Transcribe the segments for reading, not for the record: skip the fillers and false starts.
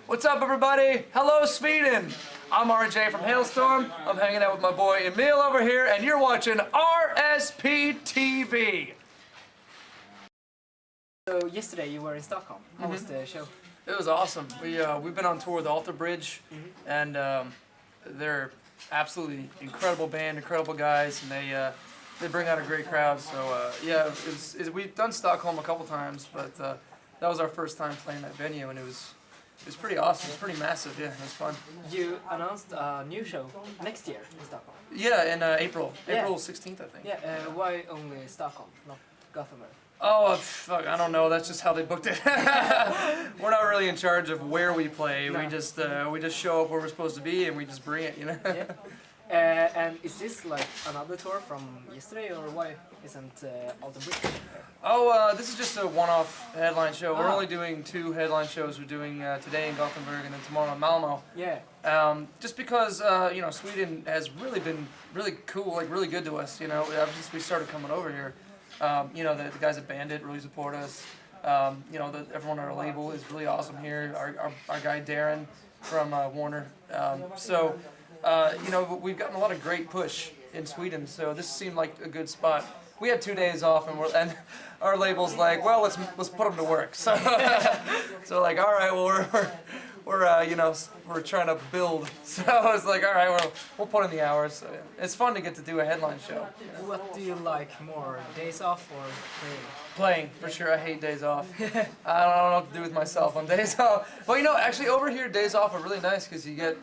What's up, everybody? Hello, Sweden. I'm RJ from Halestorm. I'm hanging out with my boy Emil over here, and you're watching Rsptv. So yesterday you were in Stockholm. How was the show? It was awesome. We've been on tour with Alter Bridge, and they're absolutely incredible band, incredible guys, and they bring out a great crowd. So yeah, we've done Stockholm a couple times, but that was our first time playing that venue, and it was pretty awesome. It was pretty massive. Yeah, it was fun. You announced a new show next year in Stockholm. Yeah, in April 16th, I think. Yeah. Why only Stockholm, not Gothenburg? Oh, fuck, I don't know. That's just how they booked it. We're not really in charge of where we play. No. We just show up where we're supposed to be and we just bring it, you know. Yeah. And is this like another tour from yesterday, or why isn't Alter Bridge there? Oh, this is just a one-off headline show. We're only doing 2 headline shows. We're doing today in Gothenburg and then tomorrow in Malmo. Yeah. Just because you know, Sweden has really been really cool, like really good to us. You know, ever since we started coming over here. You know, the guys at Bandit really support us. You know, everyone on our label is really awesome here. Our guy Darren from Warner. You know, we've gotten a lot of great push in Sweden, so this seemed like a good spot. We had 2 days off, and our label's like, well, let's put them to work. So, so like, all right, well, we're you know, we're trying to build. So it's like, all right, we'll put in the hours. So, yeah. It's fun to get to do a headline show. What do you like more, days off or playing? Playing, for sure. I hate days off. I don't know what to do with myself on days off. Well, you know, actually over here, days off are really nice because you get,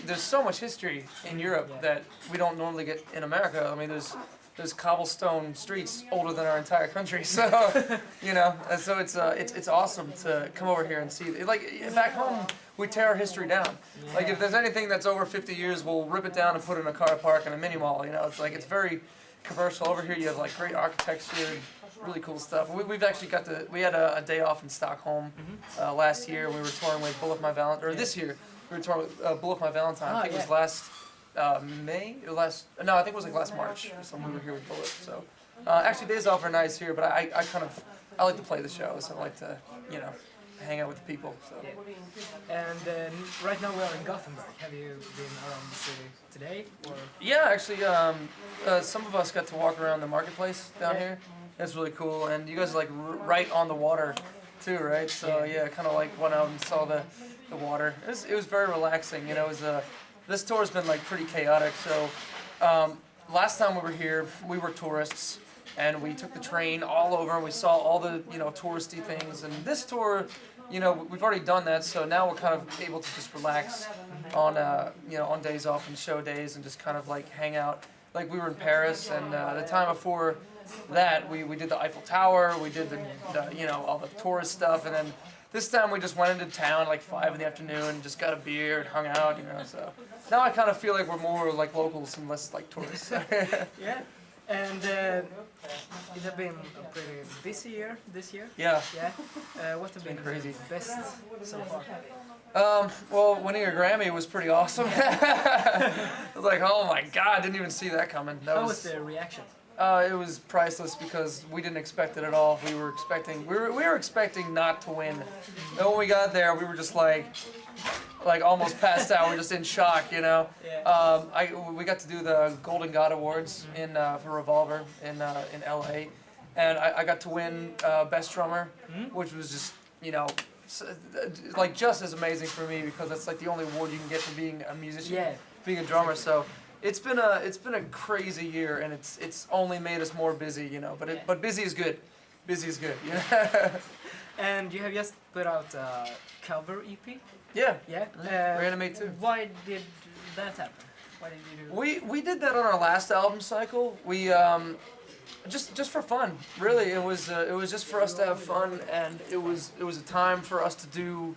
there's so much history in Europe that we don't normally get in America. I mean, there's cobblestone streets older than our entire country, so you know, and so it's awesome to come over here and see. Like back home, we tear our history down. Like if there's anything that's over 50 years, we'll rip it down and put it in a car park in a mini mall. You know, it's like it's very commercial. Over here, you have like great architecture, really cool stuff. We've actually we had a day off in Stockholm last year. We were touring with Bullet My Valentine, or this year we were touring with Bullet My Valentine. I think it was last. May or I think it was like last March or something. We were here with Bullet. So actually, days off are nice here, but I like to play the shows. I like to, you know, hang out with the people. So. Yeah. And right now we're in Gothenburg. Have you been around the city today? Or? Yeah, actually, some of us got to walk around the marketplace down here. It's really cool, and you guys are like right on the water too, right? So yeah, kind of like went out and saw the water. It was very relaxing. You know, it was This tour's been like pretty chaotic, so last time we were here, we were tourists, and we took the train all over and we saw all the, you know, touristy things, and this tour, you know, we've already done that, so now we're kind of able to just relax on, you know, on days off and show days and just kind of like hang out. Like we were in Paris, and the time before that, we did the Eiffel Tower, we did the you know, all the tourist stuff, and then this time we just went into town like 5 in the afternoon and just got a beer and hung out, you know, so now I kind of feel like we're more like locals and less like tourists. Yeah, and it has been a pretty busy year this year. Yeah. Yeah. What has been crazy. The best so far? Well, winning a Grammy was pretty awesome. I was like, oh my God, I didn't even see that coming. How was the reaction? It was priceless because we didn't expect it at all. We were expecting not to win. And when we got there, we were just like almost passed out. We're just in shock, you know. Yeah. We got to do the Golden God Awards for Revolver in LA, and I got to win Best Drummer, which was just, you know, like just as amazing for me because that's like the only award you can get for being a musician, being a drummer. So. It's been a crazy year, and it's only made us more busy, you know. But busy is good. Busy is good. Yeah. And you have just put out a cover EP. Yeah. Yeah. Reanimate too. Why did that happen? Why did you do? We did that on our last album cycle. We just for fun. Really, it was just for us to have fun, and it was a time for us to do.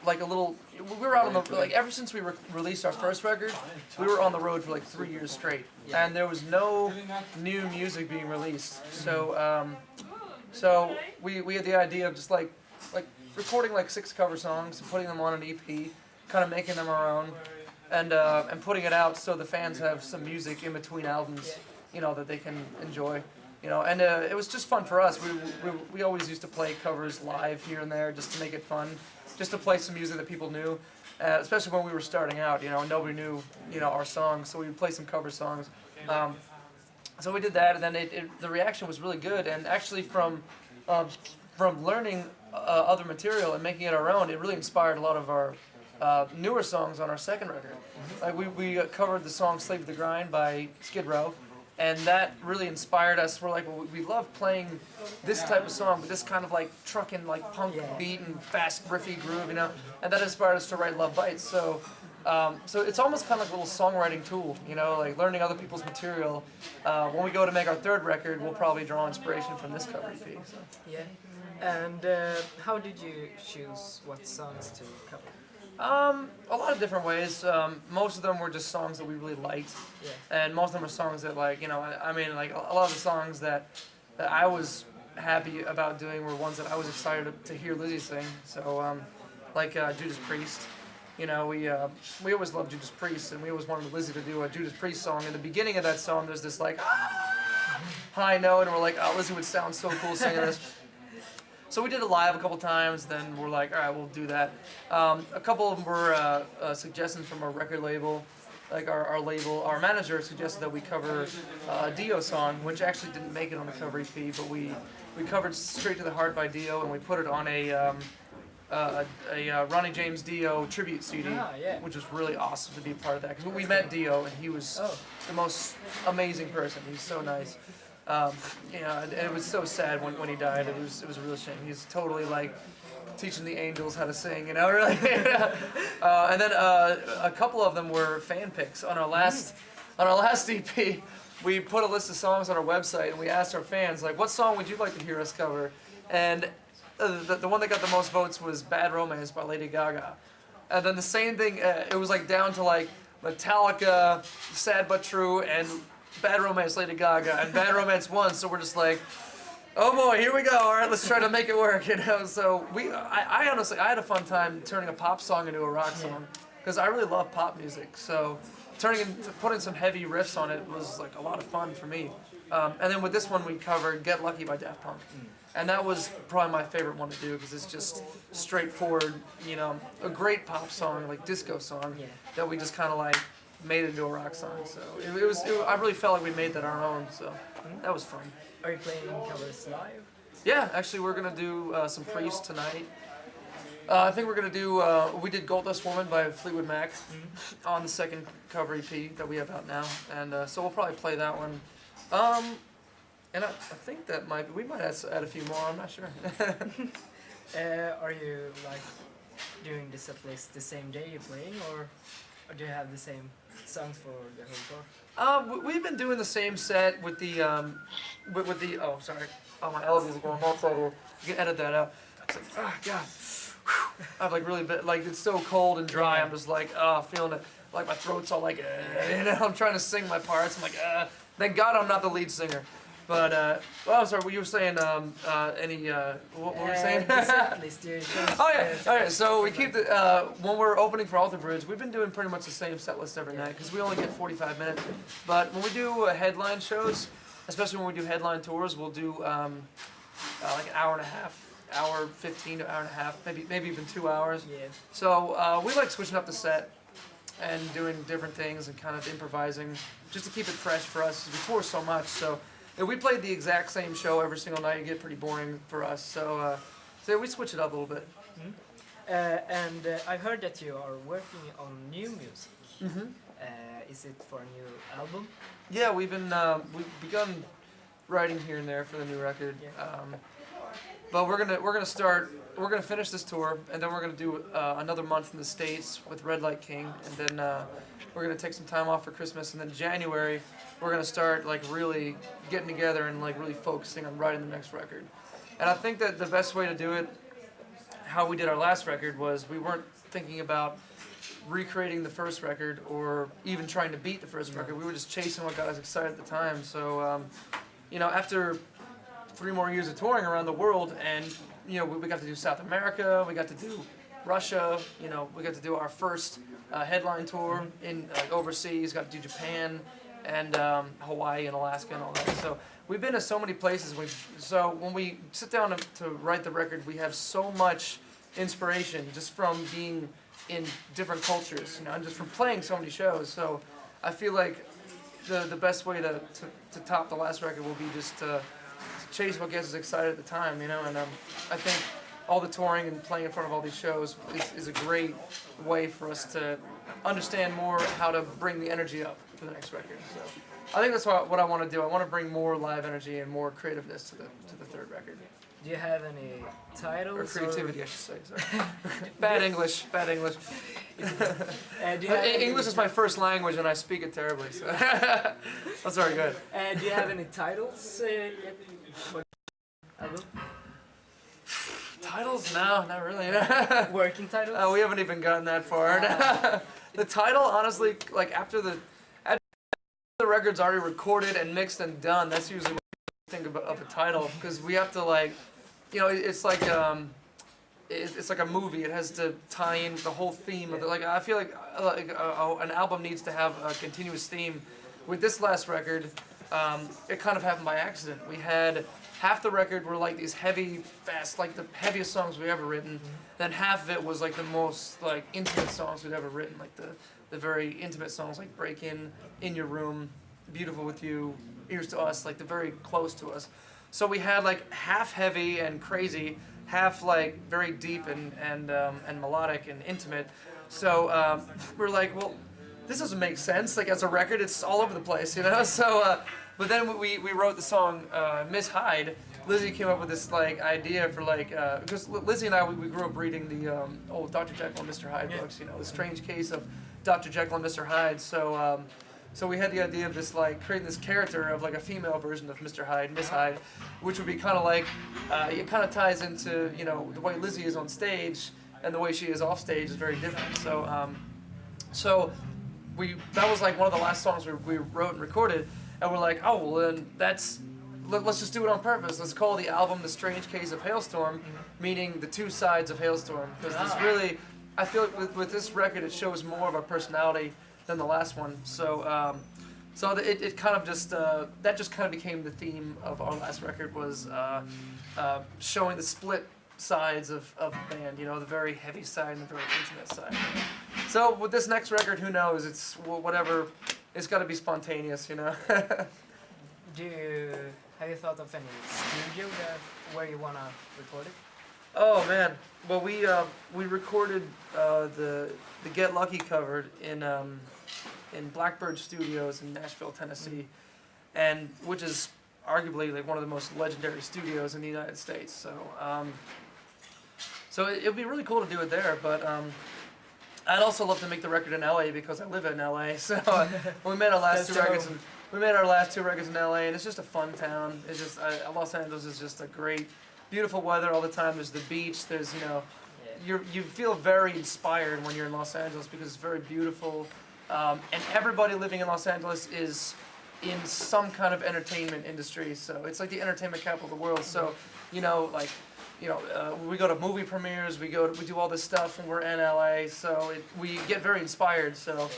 Like a little, we were out on the, like ever since we released our first record, we were on the road for like 3 years straight, and there was no new music being released. So, so we had the idea of just like recording like 6 cover songs and putting them on an EP, kind of making them our own, and putting it out so the fans have some music in between albums, you know, that they can enjoy. You know, and it was just fun for us. We always used to play covers live here and there just to make it fun, just to play some music that people knew, especially when we were starting out. You know, and nobody knew, you know, our songs, so we would play some cover songs. So we did that, and then the reaction was really good. And actually, from learning other material and making it our own, it really inspired a lot of our newer songs on our second record. Like we covered the song "Slave to the Grind" by Skid Row. And that really inspired us. We're like, well, we love playing this type of song, but this kind of like trucking, like punk beat and fast riffy groove, you know. And that inspired us to write "Love Bites." So, so it's almost kind of like a little songwriting tool, you know, like learning other people's material. When we go to make our third record, we'll probably draw inspiration from this cover EP. So. Yeah. And how did you choose what songs to cover? A lot of different ways. Most of them were just songs that we really liked, and most of them are songs that, like, you know, I mean, like a lot of the songs that I was happy about doing were ones that I was excited to hear Lizzie sing. So, like Judas Priest. You know, we always loved Judas Priest, and we always wanted Lizzie to do a Judas Priest song. In the beginning of that song, there's this like high note, and we're like, oh, Lizzie would sound so cool singing this. So we did it live a couple times, then we're like, all right, we'll do that. A couple of them were suggestions from our record label. Like our label, our manager suggested that we cover a Dio song, which actually didn't make it on the cover EP, but we covered Straight to the Heart by Dio, and we put it on a Ronnie James Dio tribute CD, which was really awesome to be a part of that. Because we met Dio, and he was the most amazing person. He's so nice. You know, and it was so sad when he died. It was a real shame. He's totally like teaching the angels how to sing, you know, really. And then a couple of them were fan picks on our last EP. We put a list of songs on our website, and we asked our fans, like, what song would you like to hear us cover? And the one that got the most votes was "Bad Romance" by Lady Gaga. And then the same thing, it was like down to like Metallica, "Sad But True," and "Bad Romance," Lady Gaga, and "Bad Romance" won. So we're just like, oh boy, here we go. All right, let's try to make it work, you know. So I honestly, I had a fun time turning a pop song into a rock song, because I really love pop music. So putting some heavy riffs on it was like a lot of fun for me. And then with this one, we covered "Get Lucky" by Daft Punk. And that was probably my favorite one to do, because it's just straightforward, you know, a great pop song, like disco song, that we just kind of like made it into a rock song. So I really felt like we made that our own, so that was fun. Are you playing covers live? Yeah, actually we're going to do some Priest tonight. I think we're going to do, we did "Gold Dust Woman" by Fleetwood Mac on the second cover EP that we have out now, and so we'll probably play that one. And I think that we might add a few more, I'm not sure. Are you like doing the set list the same day you're playing, or do you have the same songs for the whole tour? We've been doing the same set with the, oh, sorry. Oh, my elevator's going outside here. You can edit that out. It's like, oh, God. Whew. I've like really been, like, it's so cold and dry. I'm just like, feeling it. Like my throat's all like, you know, I'm trying to sing my parts. I'm like, thank God I'm not the lead singer. But, well, I'm sorry, what you were saying, what were you saying? The set list, Oh, yeah, alright, so we keep the, when we're opening for Alter Bridge, we've been doing pretty much the same set list every night, because we only get 45 minutes. But when we do headline shows, especially when we do headline tours, we'll do like an hour and a half, hour 15 to hour and a half, maybe even 2 hours. Yeah. So we like switching up the set and doing different things and kind of improvising, just to keep it fresh for us, because we tour so much. So if we played the exact same show every single night, it'd get pretty boring for us. So, so we switch it up a little bit. And I heard that you are working on new music. Is it for a new album? Yeah, we've begun writing here and there for the new record. But we're gonna finish this tour, and then we're gonna do another month in the States with Red Light King, and then we're gonna take some time off for Christmas, and then January we're gonna start like really getting together and like really focusing on writing the next record. And I think that the best way to do it, how we did our last record, was we weren't thinking about recreating the first record or even trying to beat the first record. We were just chasing what got us excited at the time. So, you know, after 3 more years of touring around the world, and you know, we got to do South America, we got to do Russia, you know, we got to do our first headline tour in overseas, got to do Japan, and Hawaii and Alaska and all that. So we've been to so many places. So when we sit down to write the record, we have so much inspiration just from being in different cultures, and just from playing so many shows. So I feel like the best way to top the last record will be just to chase what gets us excited at the time, and I think all the touring and playing in front of all these shows is a great way for us to understand more how to bring the energy up for the next record. So I think that's what I want to do. I want to bring more live energy and more creativeness to the third record. Do you have any titles? Or creativity, I should say. Sorry. Bad English. Bad English. English is my first language, and I speak it terribly. So that's very good. Do you have any titles yet? Titles? No, not really. Working titles? We haven't even gotten that far. The title, honestly, like after the record's already recorded and mixed and done, that's usually what I think of a title, because we have to it's like it's like a movie. It has to tie in the whole theme of it. Like I feel like an album needs to have a continuous theme. With this last record, it kind of happened by accident. We had half the record were like these heavy, fast, like the heaviest songs we've ever written. Then half of it was like the most like intimate songs we've ever written, like the very intimate songs like Break In Your Room, Beautiful With You, Ears to Us, like the very close to us. So we had like half heavy and crazy, half like very deep and melodic and intimate. So we're like, well, this doesn't make sense. Like as a record, it's all over the place, So, but then we wrote the song Miss Hyde. Lizzie came up with this like idea for because Lizzie and I we grew up reading the old Dr. Jekyll and Mr. Hyde books, The Strange Case of Dr. Jekyll and Mr. Hyde. So so we had the idea of this like creating this character of like a female version of Mr. Hyde, Miss Hyde, which would be kind of like it kind of ties into the way Lizzie is on stage and the way she is off stage is very different. So so that was like one of the last songs we wrote and recorded, and we're like, oh well, then let's just do it on purpose. Let's call the album The Strange Case of Halestorm, meaning the two sides of Halestorm, because this really, I feel like with this record it shows more of our personality than the last one. So so it kind of just that just kind of became the theme of our last record, was showing the split sides of the band, the very heavy side and the very intimate side. So with this next record, who knows? It's whatever. It's got to be spontaneous, Have you thought of any studio where you wanna record it? Oh man, well we recorded the Get Lucky cover in Blackbird Studios in Nashville, Tennessee, and which is arguably like one of the most legendary studios in the United States. So so it'd be really cool to do it there, but I'd also love to make the record in LA because I live in LA. So we made our last two records. We made our last two records in LA, and it's just a fun town. It's just Los Angeles is just a great, beautiful weather all the time. There's the beach. There's you feel very inspired when you're in Los Angeles because it's very beautiful, and everybody living in Los Angeles is in some kind of entertainment industry. So it's like the entertainment capital of the world. So we go to movie premieres, we do all this stuff when we're in LA, so we get very inspired. So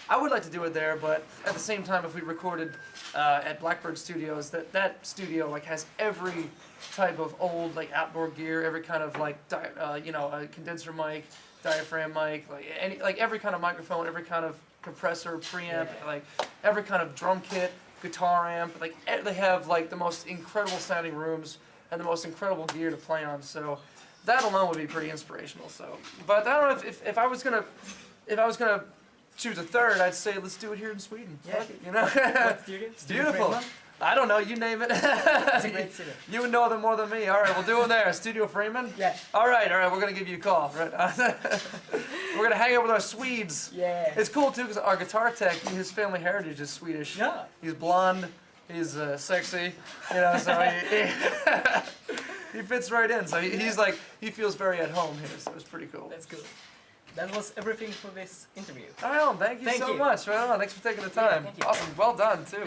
I would like to do it there, but at the same time, if we recorded at Blackbird Studios, that studio like has every type of old like outdoor gear, every kind of like a condenser mic, diaphragm mic, like every kind of microphone, every kind of compressor, preamp, like every kind of drum kit, guitar amp, like they have like the most incredible sounding rooms and the most incredible gear to play on. So that alone would be pretty inspirational. So, but I don't know if I was gonna choose a third, I'd say let's do it here in Sweden. Yeah. Fuck it, What studio? It's beautiful. I don't know, you name it. It's a great studio. You would know them more than me. All right, we'll do it there. Studio Freeman? Yeah. All right, we're going to give you a call. Right? We're going to hang out with our Swedes. Yeah. It's cool, too, because our guitar tech, his family heritage is Swedish. Yeah. He's blonde. He's sexy. So he fits right in. So he's like, he feels very at home here, so it's pretty cool. That's cool. That was everything for this interview. All right, thank you so much. Right on. Thanks for taking the time. Yeah, thank you. Awesome. Well done, too.